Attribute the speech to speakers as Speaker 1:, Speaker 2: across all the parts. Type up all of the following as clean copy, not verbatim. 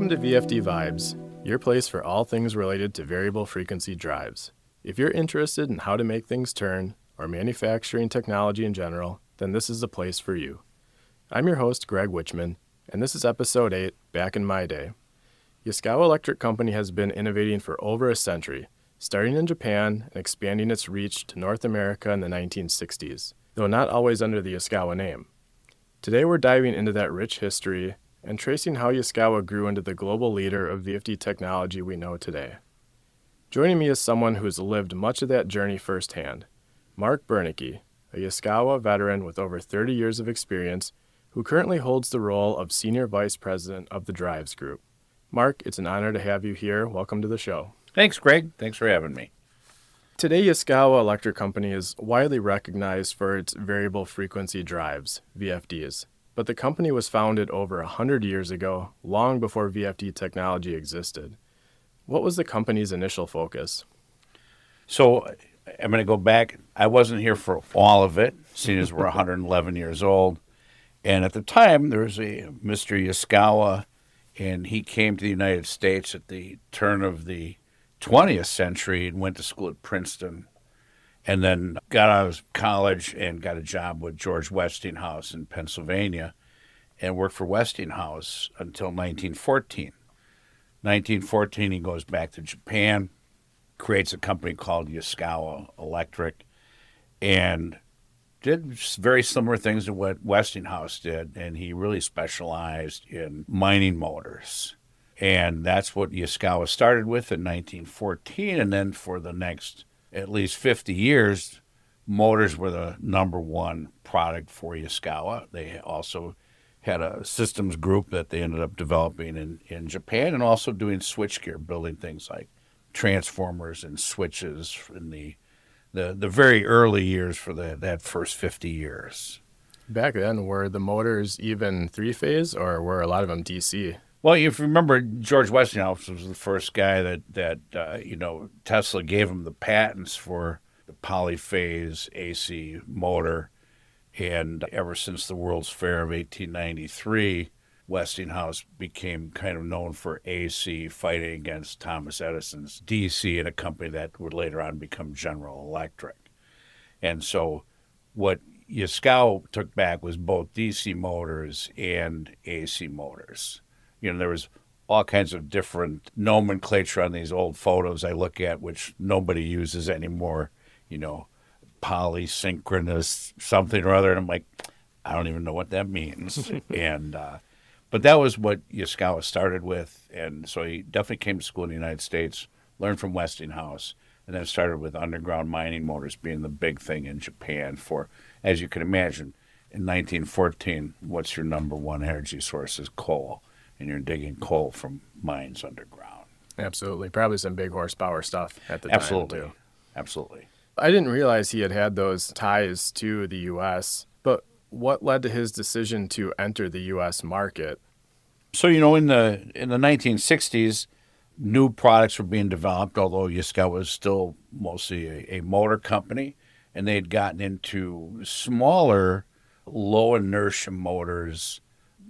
Speaker 1: Welcome to VFD Vibes, your place for all things related to variable frequency drives. If you're interested in how to make things turn, or manufacturing technology in general, then this is the place for you. I'm your host, Greg Weichman, and this is episode 8, Back in My Day. Yaskawa Electric Company has been innovating for over a century, starting in Japan and expanding its reach to North America in the 1960s, though not always under the Yaskawa name. Today we're diving into that rich history and tracing how Yaskawa grew into the global leader of VFD technology we know today. Joining me is someone who has lived much of that journey firsthand, Mark Bernicky, a Yaskawa veteran with over 30 years of experience, who currently holds the role of Senior Vice President of the Drives Group. Mark, it's an honor to have you here. Welcome to the show.
Speaker 2: Thanks, Greg. Thanks for having me.
Speaker 1: Today, Yaskawa Electric Company is widely recognized for its variable frequency drives, VFDs. But the company was founded over 100 years ago, long before VFD technology existed. What was the company's initial focus?
Speaker 2: So I'm going to go back. I wasn't here for all of it, seeing as we're 111 years old. And at the time, there was a Mr. Yaskawa, and he came to the United States at the turn of the 20th century and went to school at Princeton, and then got out of college and got a job with George Westinghouse in Pennsylvania and worked for Westinghouse until 1914. 1914, he goes back to Japan, creates a company called Yaskawa Electric, and did very similar things to what Westinghouse did, and he really specialized in mining motors. And that's what Yaskawa started with in 1914, and then for the next at least 50 years, motors were the number one product for Yaskawa. They also had a systems group that they ended up developing in Japan, and also doing switchgear, building things like transformers and switches in the very early years for that first 50 years.
Speaker 1: Back then, were the motors even three-phase, or were a lot of them DC?
Speaker 2: Well, if you remember, George Westinghouse was the first guy that Tesla gave him the patents for the polyphase AC motor. And ever since the World's Fair of 1893, Westinghouse became kind of known for AC, fighting against Thomas Edison's DC, and a company that would later on become General Electric. And so what Yaskawa took back was both DC motors and AC motors. You know, there was all kinds of different nomenclature on these old photos I look at, which nobody uses anymore, polysynchronous something or other. And I'm like, I don't even know what that means. But that was what Yaskawa started with. And so he definitely came to school in the United States, learned from Westinghouse, and then started with underground mining motors being the big thing in Japan for, as you can imagine, in 1914, what's your number one energy source is coal. And you're digging coal from mines underground.
Speaker 1: Absolutely. Probably some big horsepower stuff at the
Speaker 2: time,
Speaker 1: too.
Speaker 2: Absolutely.
Speaker 1: I didn't realize he had those ties to the U.S., but what led to his decision to enter the U.S. market?
Speaker 2: So, in the 1960s, new products were being developed, although Yaskawa was still mostly a motor company, and they had gotten into smaller, low-inertia motors,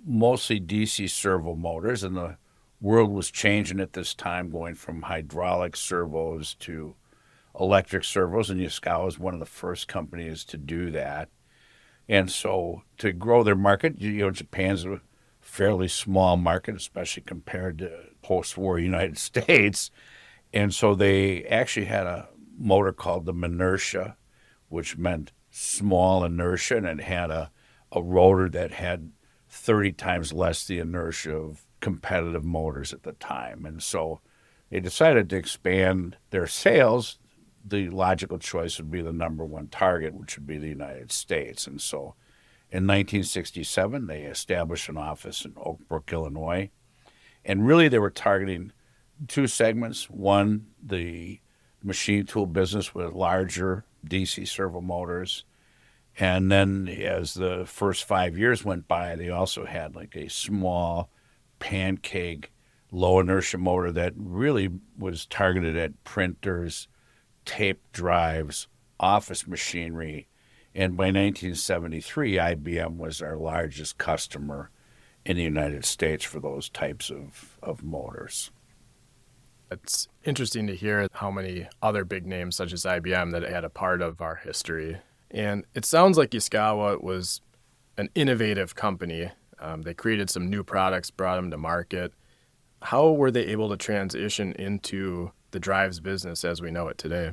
Speaker 2: mostly DC servo motors, and the world was changing at this time, going from hydraulic servos to electric servos, and Yaskawa was one of the first companies to do that. And so to grow their market, Japan's a fairly small market, especially compared to post-war United States. And so they actually had a motor called the Minersha, which meant small inertia, and it had a rotor that had 30 times less the inertia of competitive motors at the time. And so they decided to expand their sales. The logical choice would be the number one target, which would be the United States. And so in 1967, they established an office in Oak Brook, Illinois. And really they were targeting two segments. One, the machine tool business with larger DC servo motors. And then as the first 5 years went by, they also had like a small pancake low inertia motor that really was targeted at printers, tape drives, office machinery. And by 1973, IBM was our largest customer in the United States for those types of motors.
Speaker 1: It's interesting to hear how many other big names such as IBM that had a part of our history. And it sounds like Yaskawa was an innovative company. They created some new products, brought them to market. How were they able to transition into the drives business as we know it today?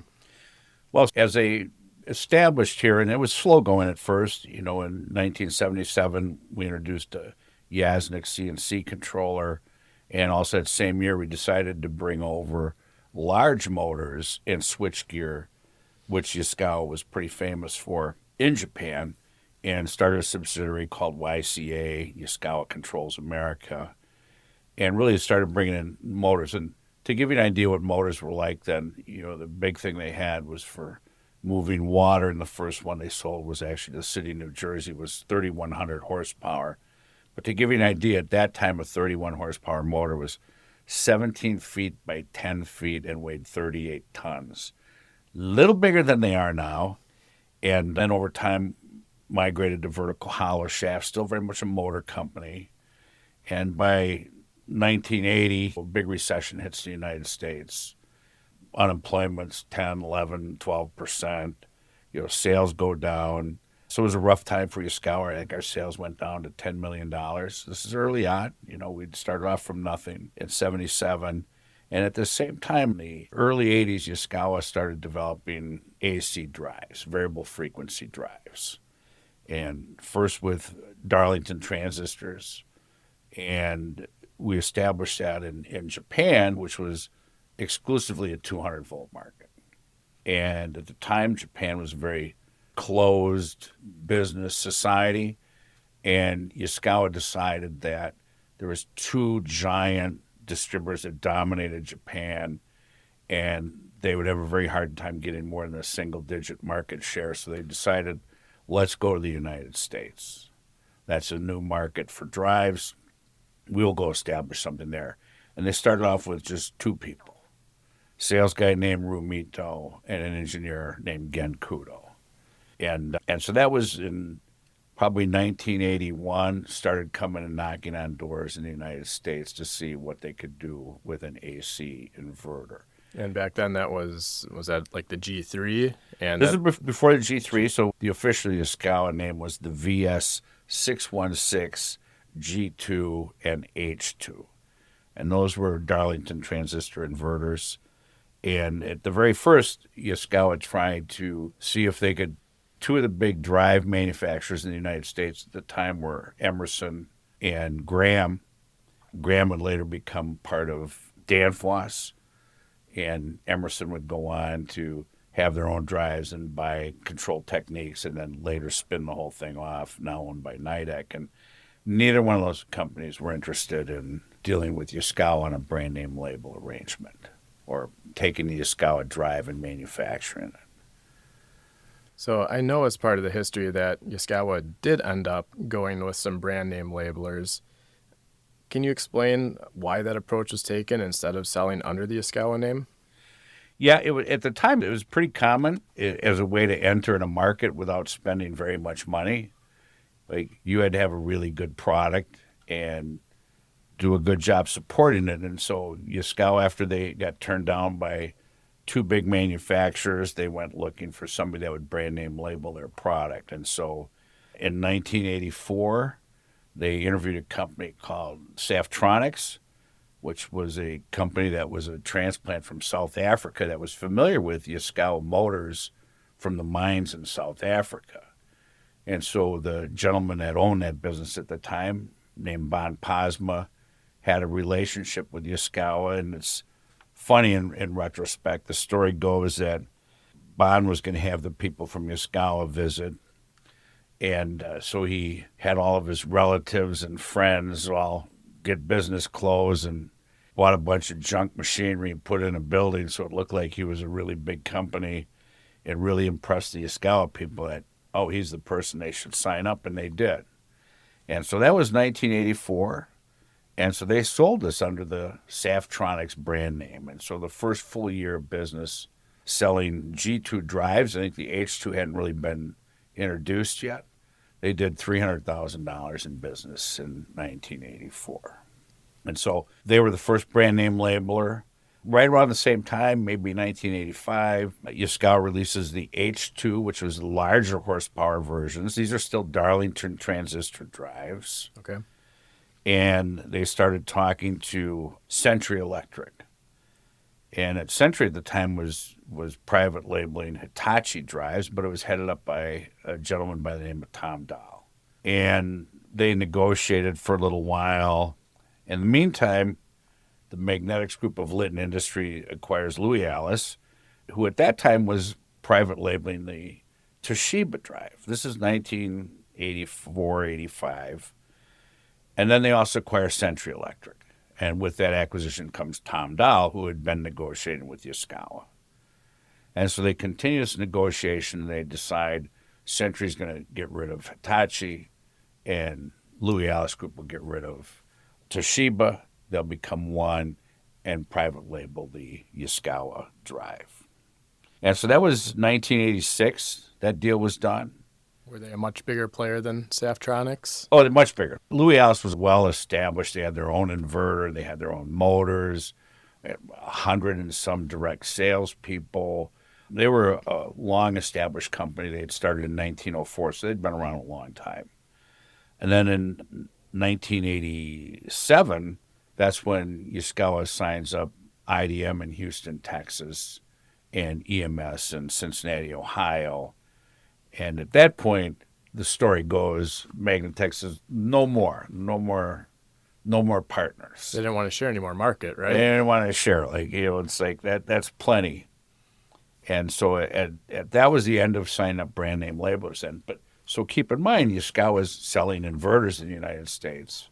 Speaker 2: Well, as they established here, and it was slow going at first, in 1977, we introduced a Yaskawa CNC controller. And also that same year, we decided to bring over large motors and switchgear, which Yaskawa was pretty famous for in Japan, and started a subsidiary called YCA, Yaskawa Controls America, and really started bringing in motors. And to give you an idea what motors were like then, the big thing they had was for moving water, and the first one they sold was actually the city of New Jersey, was 3,100 horsepower. But to give you an idea, at that time, a 31 horsepower motor was 17 feet by 10 feet and weighed 38 tons. Little bigger than they are now. And then over time, migrated to vertical hollow shafts, still very much a motor company. And by 1980, a big recession hits the United States. Unemployment's 10, 11, 12%. Sales go down. So it was a rough time for Yaskawa. I think our sales went down to $10 million. This is early on. We'd started off from nothing in 77. And at the same time, in the early 80s, Yaskawa started developing AC drives, variable frequency drives. And first with Darlington transistors. And we established that in Japan, which was exclusively a 200-volt market. And at the time, Japan was very closed business society, and Yaskawa decided that there was two giant distributors that dominated Japan, and they would have a very hard time getting more than a single-digit market share, so they decided, let's go to the United States. That's a new market for drives. We'll go establish something there. And they started off with just two people, a sales guy named Rumito and an engineer named Gen Kudo. And so that was in probably 1981, started coming and knocking on doors in the United States to see what they could do with an AC inverter.
Speaker 1: And back then was that like the G3? And
Speaker 2: this is before the G3, so the official Yaskawa name was the VS616, G2, and H2. And those were Darlington transistor inverters. And at the very first, Yaskawa tried to see if they could. Two of the big drive manufacturers in the United States at the time were Emerson and Graham. Graham would later become part of Danfoss, and Emerson would go on to have their own drives and buy Control Techniques and then later spin the whole thing off, now owned by Magnetek. And neither one of those companies were interested in dealing with Yaskawa on a brand name label arrangement or taking the Yaskawa drive and manufacturing it.
Speaker 1: So I know as part of the history that Yaskawa did end up going with some brand name labelers. Can you explain why that approach was taken instead of selling under the Yaskawa name?
Speaker 2: Yeah, at the time it was pretty common as a way to enter in a market without spending very much money. Like you had to have a really good product and do a good job supporting it. And so Yaskawa, after they got turned down by two big manufacturers, they went looking for somebody that would brand name label their product. And so in 1984, they interviewed a company called Saftronics, which was a company that was a transplant from South Africa that was familiar with Yaskawa motors from the mines in South Africa. And so the gentleman that owned that business at the time, named Bon Pasma, had a relationship with Yaskawa, and it's funny in retrospect. The story goes that Bon was going to have the people from Yaskawa visit, and so he had all of his relatives and friends all get business clothes and bought a bunch of junk machinery and put it in a building so it looked like he was a really big company and really impressed the Yaskawa people that, oh, he's the person they should sign up, and they did. And so that was 1984. And so they sold this under the Saftronics brand name. And so the first full year of business selling G2 drives, I think the H2 hadn't really been introduced yet. They did $300,000 in business in 1984. And so they were the first brand name labeler. Right around the same time, maybe 1985, Yaskawa releases the H2, which was the larger horsepower versions. These are still Darlington transistor drives.
Speaker 1: Okay.
Speaker 2: And they started talking to Century Electric. And at Century at the time was private labeling Hitachi drives, but it was headed up by a gentleman by the name of Tom Dahl. And they negotiated for a little while. In the meantime, the Magnetics group of Litton Industry acquires Louis Alice, who at that time was private labeling the Toshiba drive. This is 1984, 85. And then they also acquire Century Electric. And with that acquisition comes Tom Dahl, who had been negotiating with Yaskawa. And so they continue this negotiation. They decide Century's going to get rid of Hitachi, and Louis Alice Group will get rid of Toshiba. They'll become one and private label the Yaskawa drive. And so that was 1986. That deal was done.
Speaker 1: Were they a much bigger player than Saftronics?
Speaker 2: Oh, they're much bigger. Louis Alice was well established. They had their own inverter. They had their own motors, 100 and some direct salespeople. They were a long-established company. They had started in 1904, so they'd been around a long time. And then in 1987, that's when Yaskawa signs up IDM in Houston, Texas, and EMS in Cincinnati, Ohio. And at that point, the story goes, Magnetek says, no more partners.
Speaker 1: They didn't want to share any more market, right?
Speaker 2: They didn't want to share. It's like that's plenty. And so that was the end of signing up brand name labelers. So keep in mind, Yaskawa is selling inverters in the United States,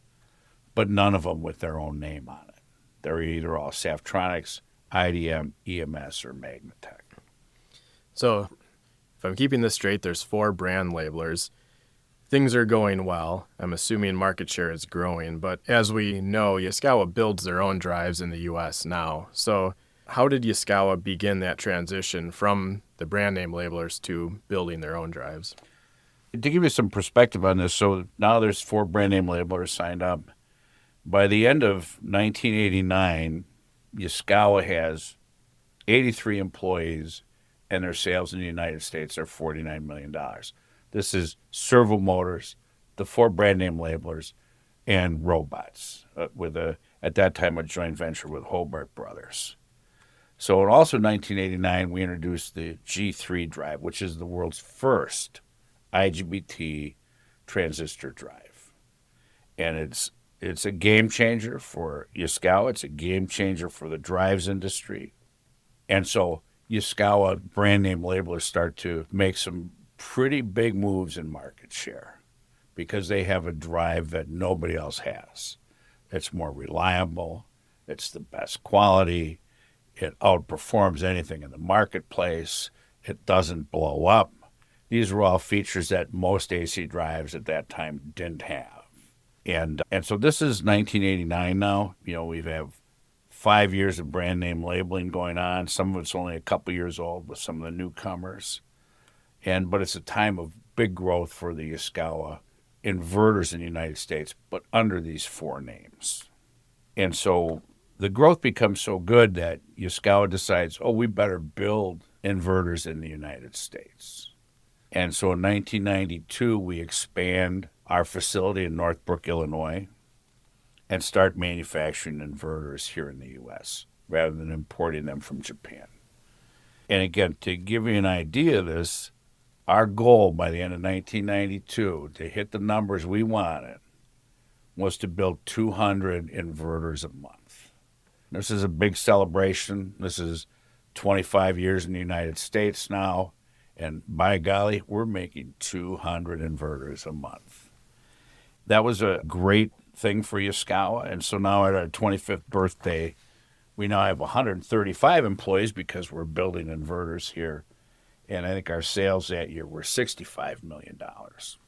Speaker 2: but none of them with their own name on it. They're either all Saftronics, IDM, EMS, or Magnetek.
Speaker 1: So if I'm keeping this straight, there's 4 brand labelers. Things are going well. I'm assuming market share is growing. But as we know, Yaskawa builds their own drives in the U.S. now. So how did Yaskawa begin that transition from the brand name labelers to building their own drives?
Speaker 2: To give you some perspective on this, so now there's 4 brand name labelers signed up. By the end of 1989, Yaskawa has 83 employees, and their sales in the United States are $49 million. This is servo motors, the 4 brand name labelers, and robots, with at that time a joint venture with Hobart Brothers. So in also 1989, we introduced the G3 drive, which is the world's first IGBT transistor drive. And it's a game changer for Yaskawa. It's a game changer for the drives industry. And so Yaskawa brand name labelers start to make some pretty big moves in market share because they have a drive that nobody else has. It's more reliable. It's the best quality. It outperforms anything in the marketplace. It doesn't blow up. These were all features that most AC drives at that time didn't have. And so this is 1989 now. We have 5 years of brand name labeling going on. Some of it's only a couple years old with some of the newcomers. But it's a time of big growth for the Yaskawa inverters in the United States, but under these 4 names. And so the growth becomes so good that Yaskawa decides, we better build inverters in the United States. And so in 1992, we expand our facility in Northbrook, Illinois, and start manufacturing inverters here in the U.S. rather than importing them from Japan. And again, to give you an idea of this, our goal by the end of 1992 to hit the numbers we wanted was to build 200 inverters a month. This is a big celebration. This is 25 years in the United States now, and by golly, we're making 200 inverters a month. That was a great thing for Yaskawa, and so now at our 25th birthday, we now have 135 employees because we're building inverters here, and I think our sales that year were $65 million. So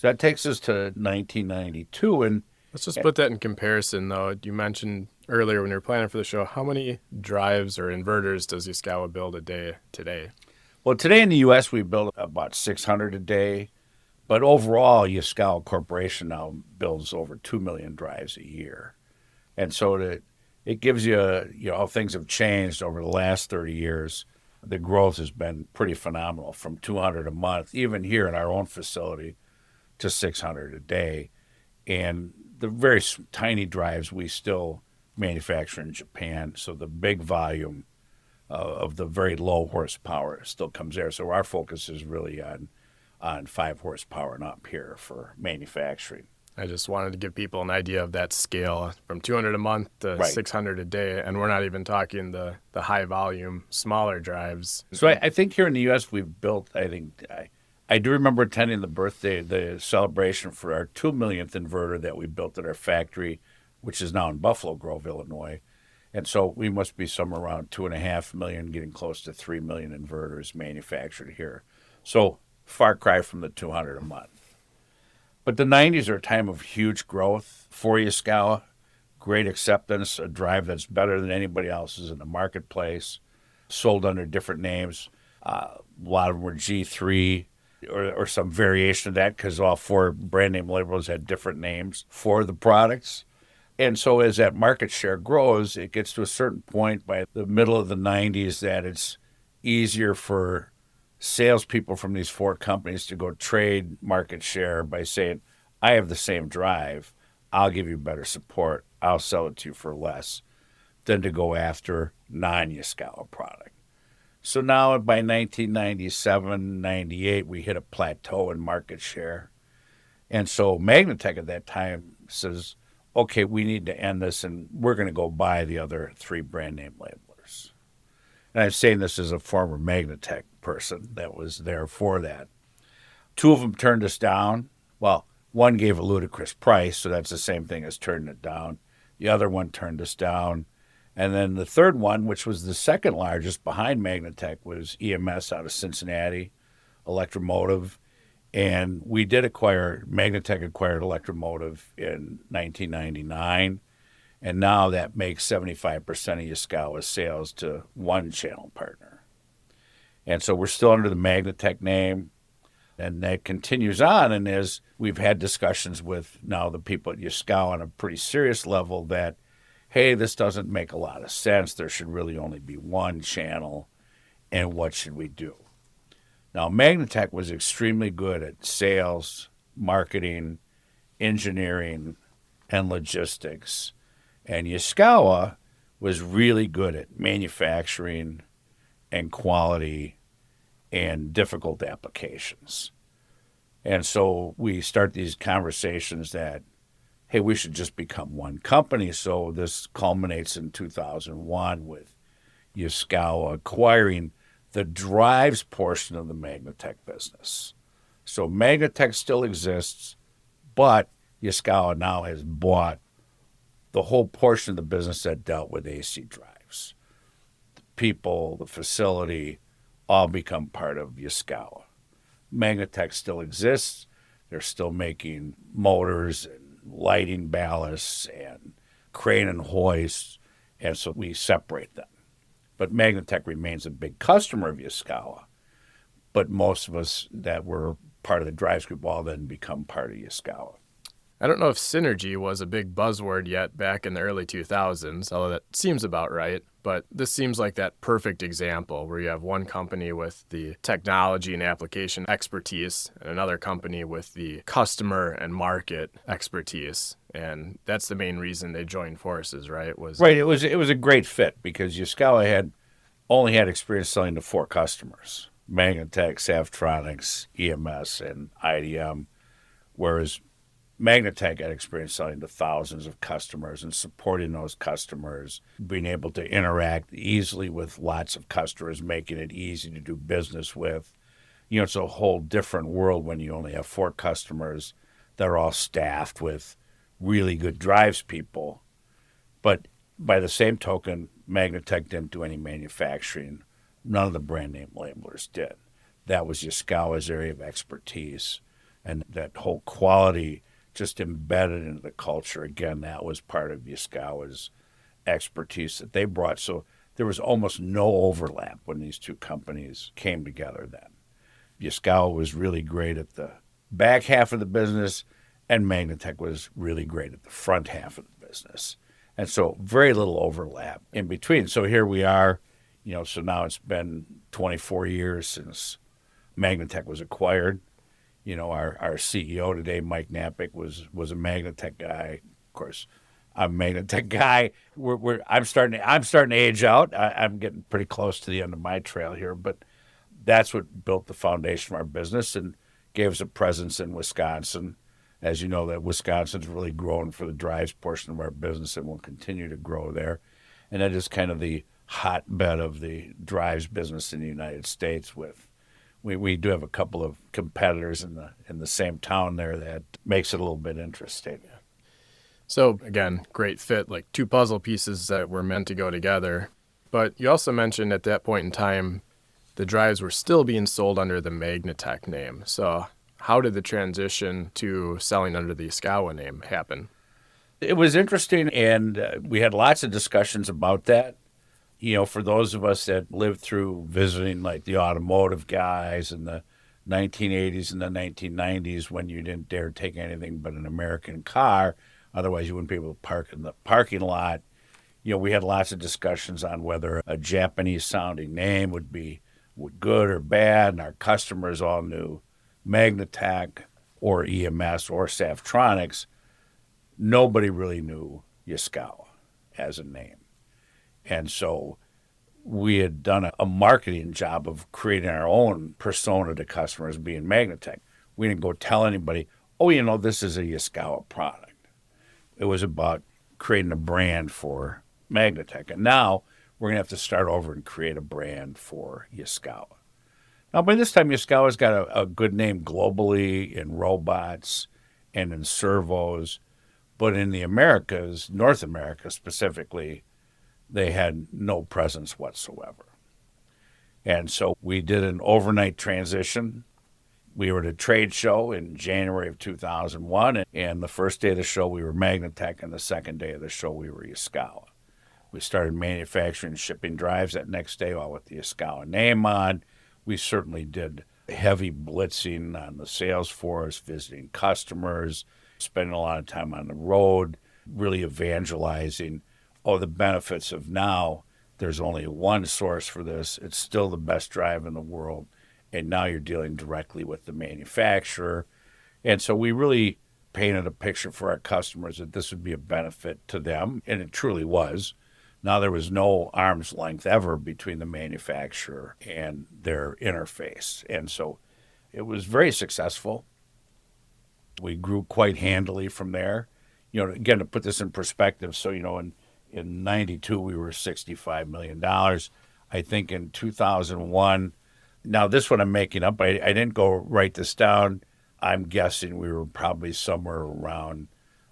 Speaker 2: that takes us to 1992, and
Speaker 1: let's just put that in comparison, though. You mentioned earlier when you were planning for the show, how many drives or inverters does Yaskawa build a day today?
Speaker 2: Well, today in the U.S., we build about 600 a day, But overall, Yaskawa Corporation now builds over 2 million drives a year. And so it gives you, how things have changed over the last 30 years. The growth has been pretty phenomenal, from 200 a month, even here in our own facility, to 600 a day. And the very tiny drives we still manufacture in Japan. So the big volume of the very low horsepower still comes there. So our focus is really on 5 horsepower and up here for manufacturing.
Speaker 1: I just wanted to give people an idea of that scale from 200 a month to
Speaker 2: Right.
Speaker 1: 600 a day. And we're not even talking the high volume, smaller drives.
Speaker 2: So I think here in the U.S. we've built, I do remember attending the celebration for our 2 millionth inverter that we built at our factory, which is now in Buffalo Grove, Illinois. And so we must be somewhere around 2.5 million, getting close to 3 million inverters manufactured here. So far cry from the 200 a month. But the 90s are a time of huge growth for Yaskawa, great acceptance, a drive that's better than anybody else's in the marketplace, sold under different names. A lot of them were G3 or some variation of that, because all 4 brand name labels had different names for the products. And so as that market share grows, it gets to a certain point by the middle of the 90s that it's easier for salespeople from these 4 companies to go trade market share by saying, I have the same drive, I'll give you better support, I'll sell it to you for less, than to go after non-Yaskawa product. So now by 1997, 98, we hit a plateau in market share. And so Magnetek at that time says, okay, we need to end this, and we're going to go buy the other 3 brand name labelers. And I'm saying this as a former Magnetek person that was there for that. 2 of them turned us down. Well, one gave a ludicrous price, so that's the same thing as turning it down. The other one turned us down. And then the third one, which was the second largest behind Magnetek, was EMS out of Cincinnati, Electromotive. And we did acquire, Magnetek acquired Electromotive in 1999. And now that makes 75% of Yaskawa's sales to one channel partner. And so we're still under the Magnetek name. And that continues on. And as we've had discussions with now the people at Yaskawa on a pretty serious level that, hey, this doesn't make a lot of sense. There should really only be one channel. And what should we do? Now, Magnetek was extremely good at sales, marketing, engineering, and logistics. And Yaskawa was really good at manufacturing and quality and difficult applications. And so we start these conversations that, hey, we should just become one company. So this culminates in 2001 with Yaskawa acquiring the drives portion of the Magnetek business. So Magnetek still exists, but Yaskawa now has bought the whole portion of the business that dealt with AC drives. The people, the facility, all become part of Yaskawa. Magnetek still exists. They're still making motors and lighting ballasts and crane and hoists, and so we separate them. But Magnetek remains a big customer of Yaskawa. But most of us that were part of the drives group all then become part of Yaskawa.
Speaker 1: I don't know if synergy was a big buzzword yet back in the early 2000s, although that seems about right. But this seems like that perfect example where you have one company with the technology and application expertise and another company with the customer and market expertise. And that's the main reason they joined forces, right?
Speaker 2: Right. It was a great fit because Yaskawa had only had experience selling to 4 customers: Magnetek, Savtronics, EMS, and IDM, whereas Magnetek had experience selling to thousands of customers and supporting those customers, being able to interact easily with lots of customers, making it easy to do business with. It's a whole different world when you only have 4 customers that are all staffed with really good drives people. But by the same token, Magnetek didn't do any manufacturing. None of the brand name labelers did. That was Yaskawa's area of expertise. And that whole quality just embedded into the culture. Again, that was part of Yaskawa's expertise that they brought. So there was almost no overlap when these 2 companies came together then. Yaskawa was really great at the back half of the business, and Magnetek was really great at the front half of the business. And so very little overlap in between. So here we are, so now it's been 24 years since Magnetek was acquired. Our CEO today, Mike Napick, was a Magnetek guy. Of course, I'm a Magnetek guy. I'm starting to age out. I'm getting pretty close to the end of my trail here, but that's what built the foundation of our business and gave us a presence in Wisconsin. As you know, that Wisconsin's really grown for the drives portion of our business and will continue to grow there. And that is kind of the hotbed of the drives business in the United States. We do have a couple of competitors in the same town there that makes it a little bit interesting.
Speaker 1: So again, great fit, like two puzzle pieces that were meant to go together. But you also mentioned at that point in time, the drives were still being sold under the Magnetek name. So how did the transition to selling under the Yaskawa name happen?
Speaker 2: It was interesting, and we had lots of discussions about that. For those of us that lived through visiting like the automotive guys in the 1980s and the 1990s, when you didn't dare take anything but an American car, otherwise you wouldn't be able to park in the parking lot. We had lots of discussions on whether a Japanese-sounding name would be good or bad, and our customers all knew Magnetek or EMS or Saftronics. Nobody really knew Yaskawa as a name. And so we had done a marketing job of creating our own persona to customers being Magnetek. We didn't go tell anybody, this is a Yaskawa product. It was about creating a brand for Magnetek. And now we're going to have to start over and create a brand for Yaskawa. Now, by this time, Yaskawa's got a good name globally in robots and in servos. But in the Americas, North America specifically, they had no presence whatsoever. And so we did an overnight transition. We were at a trade show in January of 2001, and the first day of the show we were Magnetek, and the second day of the show we were Yaskawa. We started manufacturing and shipping drives that next day, all with the Yaskawa name on. We certainly did heavy blitzing on the sales force, visiting customers, spending a lot of time on the road, really evangelizing the benefits of now there's only one source for this. It's still the best drive in the world. And now you're dealing directly with the manufacturer. And so we really painted a picture for our customers that this would be a benefit to them. And it truly was. Now there was no arm's length ever between the manufacturer and their interface. And so it was very successful. We grew quite handily from there. Again, to put this in perspective, so, in 92, we were $65 million. I think in 2001, now this one I'm making up, I didn't go write this down. I'm guessing we were probably somewhere around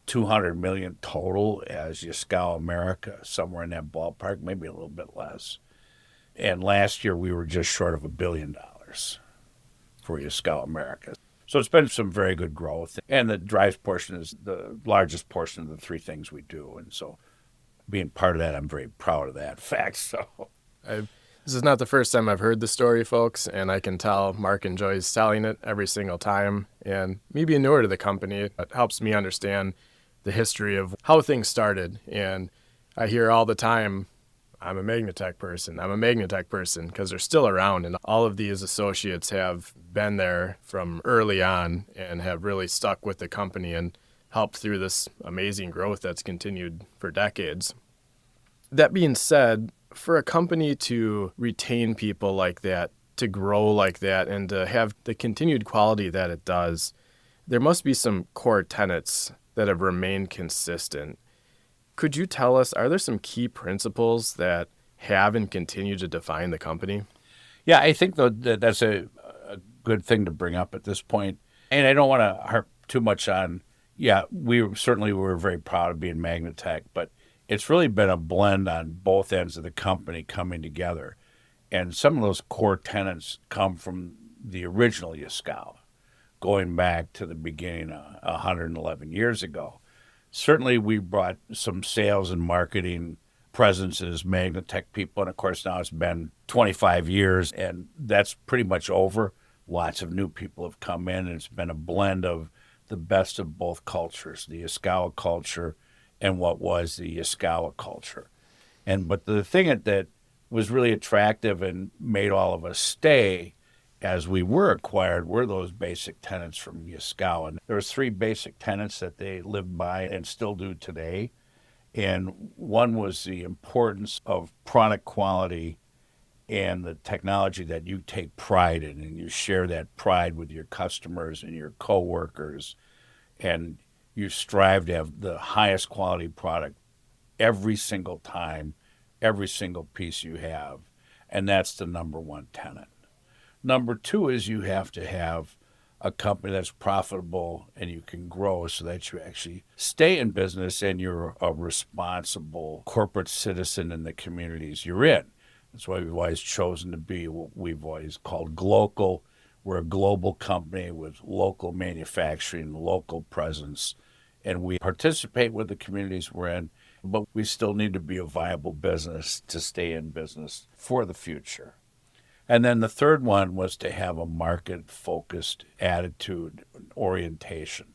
Speaker 2: 200 million total as Yaskawa America, somewhere in that ballpark, maybe a little bit less. And last year we were just short of $1 billion for Yaskawa America. So it's been some very good growth. And the drives portion is the largest portion of the three things we do. And so being part of that, I'm very proud of that fact. So
Speaker 1: this is not the first time I've heard the story, folks, and I can tell Mark enjoys selling it every single time. And me being newer to the company, it helps me understand the history of how things started. And I hear all the time, I'm a Magnetek person, because they're still around. And all of these associates have been there from early on and have really stuck with the company and helped through this amazing growth that's continued for decades. That being said, for a company to retain people like that, to grow like that, and to have the continued quality that it does, there must be some core tenets that have remained consistent. Could you tell us, are there some key principles that have and continue to define the company?
Speaker 2: Yeah, I think that's a good thing to bring up at this point. And I don't want to harp too much on, we certainly were very proud of being Magnetek, but it's really been a blend on both ends of the company coming together. And some of those core tenets come from the original Yaskawa, going back to the beginning 111 years ago. Certainly we brought some sales and marketing presence as Magnetek people, and of course now it's been 25 years, and that's pretty much over. Lots of new people have come in, and it's been a blend of the best of both cultures, the Yaskawa culture and what was the Yaskawa culture. But the thing that was really attractive and made all of us stay as we were acquired were those basic tenets from Yaskawa. There was 3 basic tenets that they lived by and still do today. And one was the importance of product quality and the technology that you take pride in, and you share that pride with your customers and your coworkers, and you strive to have the highest quality product every single time, every single piece you have. And that's the number 1 tenet. Number 2 is you have to have a company that's profitable and you can grow so that you actually stay in business and you're a responsible corporate citizen in the communities you're in. That's why we've always chosen to be what we've always called glocal. We're a global company with local manufacturing, local presence, and we participate with the communities we're in, but we still need to be a viable business to stay in business for the future. And then the third one was to have a market-focused attitude, orientation,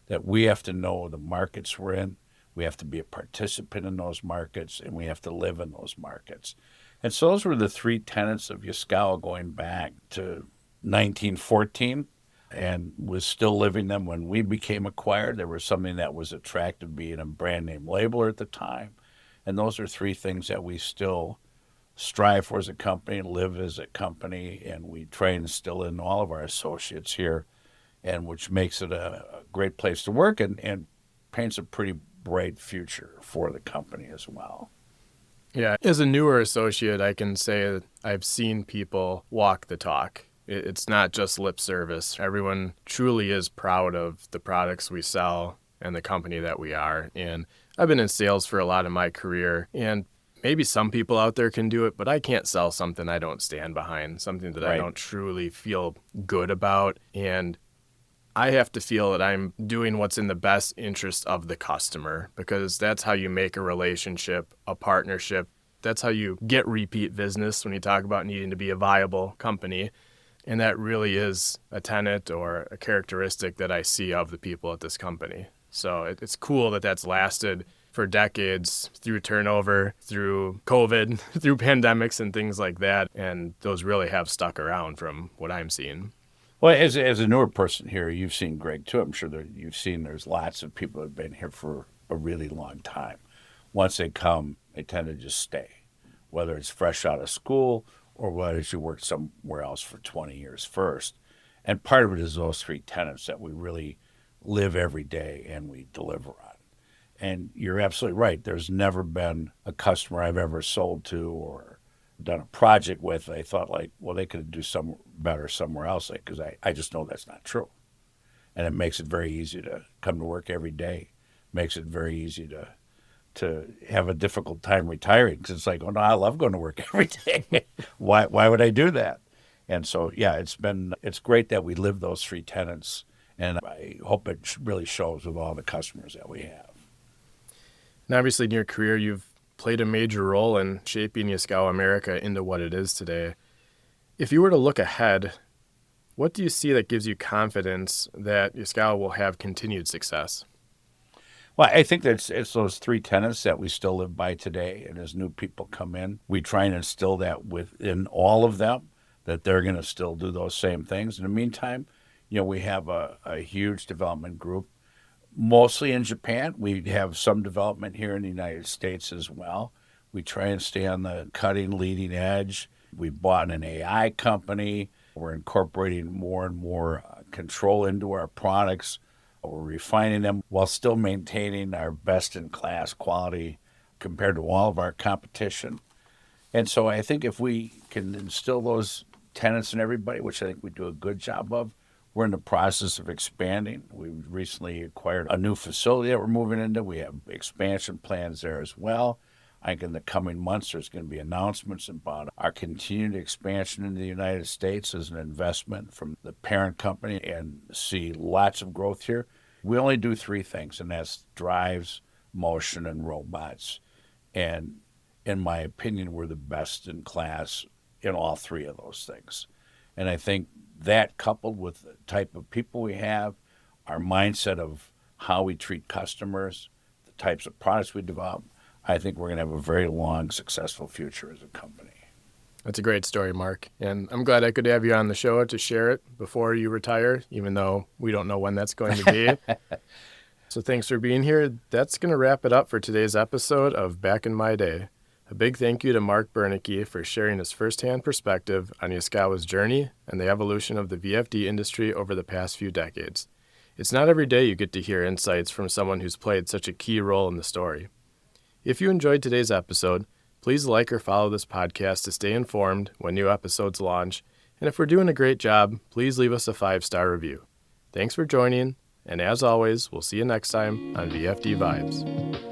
Speaker 2: that we have to know the markets we're in, we have to be a participant in those markets, and we have to live in those markets. And so those were the 3 tenets of Yaskawa going back to 1914, and was still living them when we became acquired. There was something that was attractive being a brand name labeler at the time. And those are 3 things that we still strive for as a company, live as a company, and we try and instill in all of our associates here, and which makes it a great place to work and paints a pretty bright future for the company as well.
Speaker 1: Yeah, as a newer associate, I can say that I've seen people walk the talk. It's not just lip service. Everyone truly is proud of the products we sell and the company that we are. And I've been in sales for a lot of my career, and maybe some people out there can do it, but I can't sell something I don't stand behind, something that I don't truly feel good about. And I have to feel that I'm doing what's in the best interest of the customer, because that's how you make a relationship, a partnership. That's how you get repeat business when you talk about needing to be a viable company. And that really is a tenet or a characteristic that I see of the people at this company. So it's cool that that's lasted for decades through turnover, through COVID, through pandemics and things like that. And those really have stuck around from what I'm seeing.
Speaker 2: Well, as a newer person here, you've seen Greg too. I'm sure that you've seen there's lots of people that have been here for a really long time. Once they come, they tend to just stay, whether it's fresh out of school or whether you worked somewhere else for 20 years first. And part of it is those 3 tenets that we really live every day and we deliver on. And you're absolutely right. There's never been a customer I've ever sold to or done a project with. I thought they could do some better somewhere else, because I just know that's not true. And it makes it very easy to come to work every day. Makes it very easy to have a difficult time retiring, because it's like, oh no, I love going to work every day. Why would I do that? And so, yeah, it's great that we live those 3 tenets, and I hope it really shows with all the customers that we have.
Speaker 1: And obviously in your career, you've played a major role in shaping Yaskawa America into what it is today. If you were to look ahead, what do you see that gives you confidence that Yaskawa will have continued success?
Speaker 2: Well, I think that it's those 3 tenets that we still live by today. And as new people come in, we try and instill that within all of them, that they're going to still do those same things. In the meantime, we have a huge development group, mostly in Japan. We have some development here in the United States as well. We try and stay on the cutting, leading edge. We bought an AI company. We're incorporating more and more control into our products. We're refining them while still maintaining our best-in-class quality compared to all of our competition. And so I think if we can instill those tenets in everybody, which I think we do a good job of, we're in the process of expanding. We recently acquired a new facility that we're moving into. We have expansion plans there as well. I think in the coming months, there's going to be announcements about our continued expansion in the United States as an investment from the parent company, and see lots of growth here. We only do 3 things, and that's drives, motion, and robots. And in my opinion, we're the best in class in all 3 of those things. And I think that, coupled with the type of people we have, our mindset of how we treat customers, the types of products we develop, I think we're going to have a very long, successful future as a company.
Speaker 1: That's a great story, Mark. And I'm glad I could have you on the show to share it before you retire, even though we don't know when that's going to be. So thanks for being here. That's going to wrap it up for today's episode of Back in My Day. A big thank you to Mark Bernicky for sharing his firsthand perspective on Yaskawa's journey and the evolution of the VFD industry over the past few decades. It's not every day you get to hear insights from someone who's played such a key role in the story. If you enjoyed today's episode, please like or follow this podcast to stay informed when new episodes launch. And if we're doing a great job, please leave us a 5-star review. Thanks for joining, and as always, we'll see you next time on VFD Vibes.